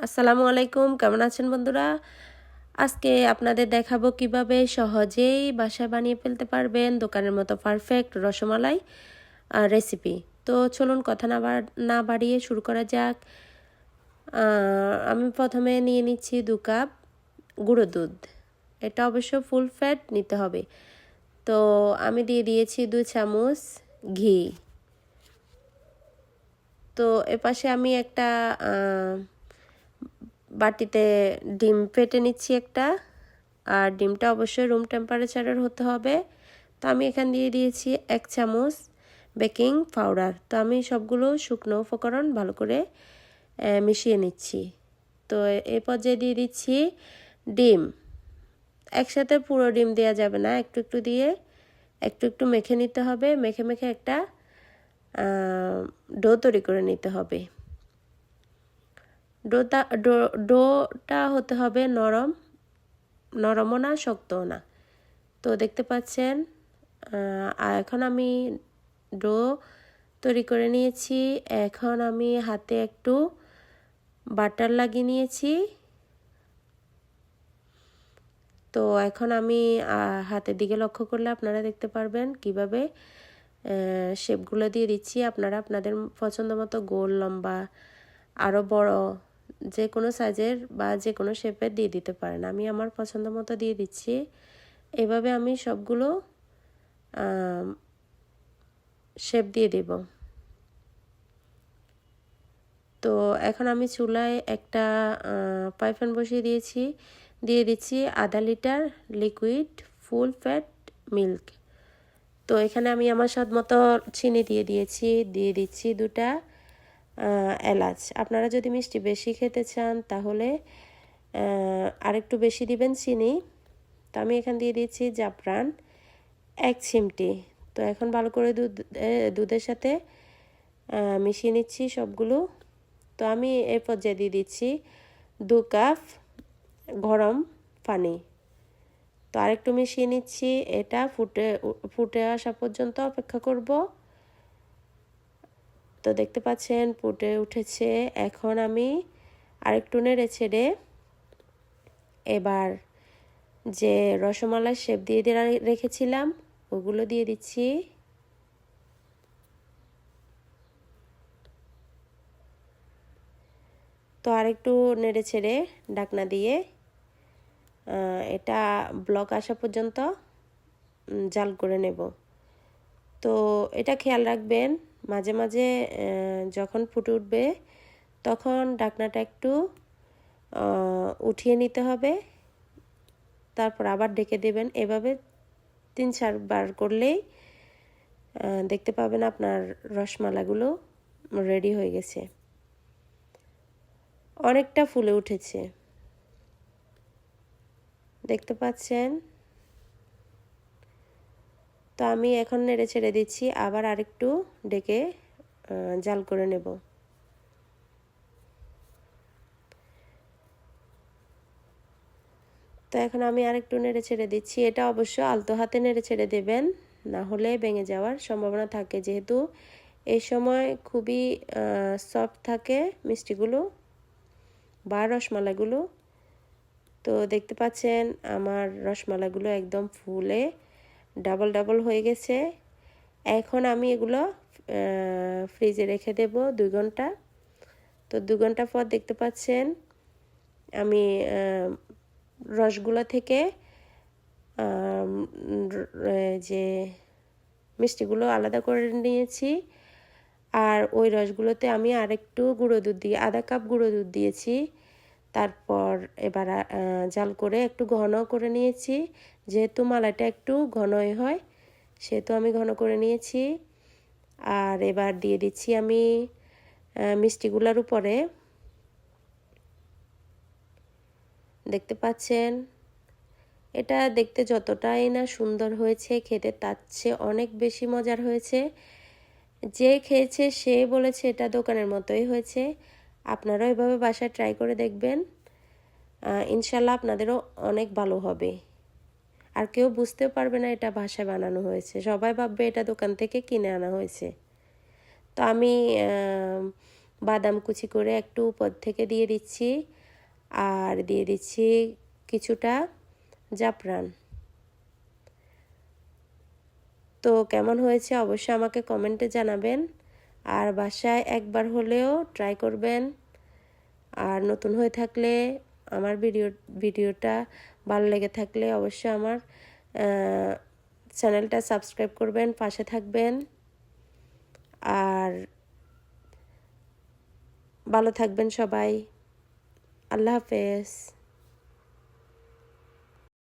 আসসালামু আলাইকুম, কেমন আছেন বন্ধুরা? আজকে আপনাদের দেখাবো কিভাবে সহজেই বাসায় বানিয়ে ফেলতে পারবেন দোকানের মতো পারফেক্ট রসমালাই রেসিপি। তো চলুন কথা না বাড়িয়ে শুরু করা যাক। আমি প্রথমে নিয়ে নিচ্ছি 2 কাপ গুঁড়ো দুধ। এটা অবশ্য ফুল ফ্যাট নিতে হবে। তো আমি দিয়ে দিয়েছি 2 চামচ ঘি। তো এপাশে আমি একটা বাটিতে ডিম ফেটে নিচ্ছি একটা, আর ডিমটা অবশ্যই রুম টেম্পারেচারের হতে হবে। তো আমি এখানে দিয়ে দিয়েছি 1 চামচ বেকিং পাউডার। তো আমি সবগুলো শুকনো উপকরণ ভালো করে মিশিয়ে নিচ্ছি। তো এই পর্যায়ে দিয়ে দিচ্ছি ডিম। একসাথে পুরো ডিম দেওয়া যাবে না, একটু একটু দিয়ে একটু মেখে নিতে হবে। মেখে মেখে একটা ডো তৈরি করে নিতে হবে। ডোটা হতে হবে নরমও না, শক্তও না। তো দেখতে পাচ্ছেন, এখন আমি ডো তৈরি করে নিয়েছি। এখন আমি হাতে একটু বাটার লাগিয়ে নিয়েছি। তো এখন আমি হাতের দিকে লক্ষ্য করলে আপনারা দেখতে পারবেন কিভাবে শেপগুলো দিয়ে দিচ্ছি। আপনারা আপনাদের পছন্দ মতো গোল, লম্বা, আরও বড় যে কোনো সাইজের বা যে কোনো শেপের দিয়ে দিতে পারেন। আমি আমার পছন্দ মতো দিয়ে দিচ্ছি। এভাবে আমি সবগুলো শেপ দিয়ে দেব। তো এখন আমি চুলায় একটা ফ্রাই প্যান বসিয়ে দিয়ে দিচ্ছি আধা litre liquid full fat milk. তো এখানে আমি আমার স্বাদ মতো চিনি দিয়ে দিচ্ছি 2টা এলাচ। আপনারা যদি মিষ্টি বেশি খেতে চান তাহলে আরেকটু বেশি দিবেন চিনি। তো আমি এখানে দিয়ে দিচ্ছি জাফরান 1 চিমটি। তো এখন ভালো করে দুধের সাথে মিশিয়ে নিচ্ছি সবগুলো। তো আমি এই পর্যায়ে দিয়ে দিচ্ছি 2 কাপ গরম পানি। তো আরেকটু মিশিয়ে নিচ্ছি। এটা ফুটে আসা পর্যন্ত অপেক্ষা করব। তো দেখতে পাচ্ছেন ফুটে উঠেছে। এখন আমি আরেকটু নেড়ে ছেড়ে এবার যে রসমালাই শেপ দিয়ে রেখেছিলাম ওগুলো দিয়ে দিচ্ছি। তো আরেকটু নেড়ে ছেড়ে ঢাকনা দিয়ে এটা ব্লক আসা পর্যন্ত জাল করে নেব। তো এটা খেয়াল রাখবেন, মাঝে মাঝে যখন ফুটে উঠবে তখন ঢাকনাটা একটু উঠিয়ে নিতে হবে, তারপর আবার ঢেকে দেবেন। এভাবে 3-4 বার করলেই দেখতে পাবেন আপনার রসমালাইগুলো রেডি হয়ে গেছে, অনেকটা ফুলে উঠেছে দেখতে পাচ্ছেন। তো আমি এখন নেড়ে ছেড়ে দিচ্ছি, আবার আরেকটু ঢেকে জাল করে নেব। তো এখন আমি আরেকটু নেড়ে ছেড়ে দিচ্ছি। এটা অবশ্য আলতো হাতে নেড়ে ছেড়ে দেবেন, না হলে ভেঙে যাওয়ার সম্ভাবনা থাকে, যেহেতু এই সময় খুবই সফট থাকে মিষ্টিগুলো বা রসমালাইগুলো। তো দেখতে পাচ্ছেন আমার রসমালাইগুলো একদম ফুলে ডাবল হয়ে গেছে। এখন আমি এগুলো ফ্রিজে রেখে দেব 2 ঘন্টা। তো 2 ঘন্টা পর দেখতে পাচ্ছেন আমি রসগুলো থেকে যে মিষ্টিগুলো আলাদা করে নিয়েছি। আর ওই রসগুলোতে আমি আরেকটু গুঁড়ো দুধ দিয়ে আধা কাপ গুঁড়ো দুধ দিয়েছি। তারপর এবার জাল করে একটু ঘন করে নিয়েছি, যেহেতু মালাইটা একটু ঘনই হয় সেহেতু আমি ঘন করে নিয়েছি। আর এবার দিয়ে দিচ্ছি আমি মিষ্টিগুলোর উপরে। দেখতে পাচ্ছেন এটা দেখতে যতটাই না সুন্দর হয়েছে, খেতে তার চেয়ে অনেক বেশি মজার হয়েছে। যে খেয়েছে সে বলেছে এটা দোকানের মতোই হয়েছে। আপনারাও এভাবে বাসায় ট্রাই করে দেখবেন, ইনশাল্লাহ আপনাদেরও অনেক ভালো হবে। আর কেউ বুঝতেও পারবে না এটা বাসায় বানানো হয়েছে, সবাই ভাববে এটা দোকান থেকে কিনে আনা হয়েছে। তো আমি বাদাম কুচি করে একটু উপর থেকে দিয়ে দিচ্ছি, আর দিয়ে দিচ্ছি কিছুটা জাফরান। তো কেমন হয়েছে অবশ্যই আমাকে কমেন্টে জানাবেন, আর বাসায় একবার হলেও ট্রাই করবেন। আর নতুন হয়ে থাকলে আমার ভিডিওটা ভালো লেগে থাকলে অবশ্যই আমার চ্যানেলটা সাবস্ক্রাইব করবেন, পাশে থাকবেন। আর ভালো থাকবেন সবাই। আল্লাহ হাফেজ।